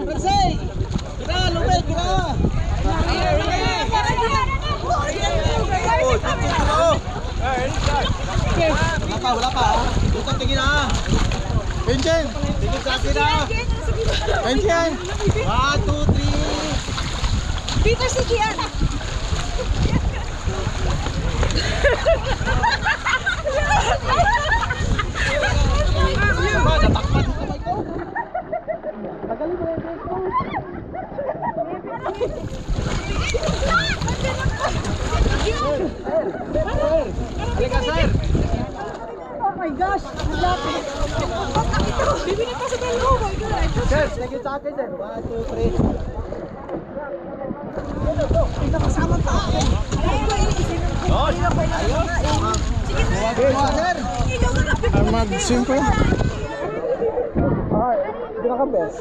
Ragsay! Kira, lumay, kira! Wala pa. Utang tingin na. Benjen! Tingin sa akin na. Benjen! 1, 2, 3. Dito si Gian. Natakpan mo kamay ko. Tagalin mo yung ko. Halika, sir. Oh my gosh! Lapit! Bibili pa sa talo! Oh my God! Sir, tingin sa akin, sir. 1, 2, 3. Nakasama pa ako. Sir. Mag-sim ko lang. Alright, hindi na ka best.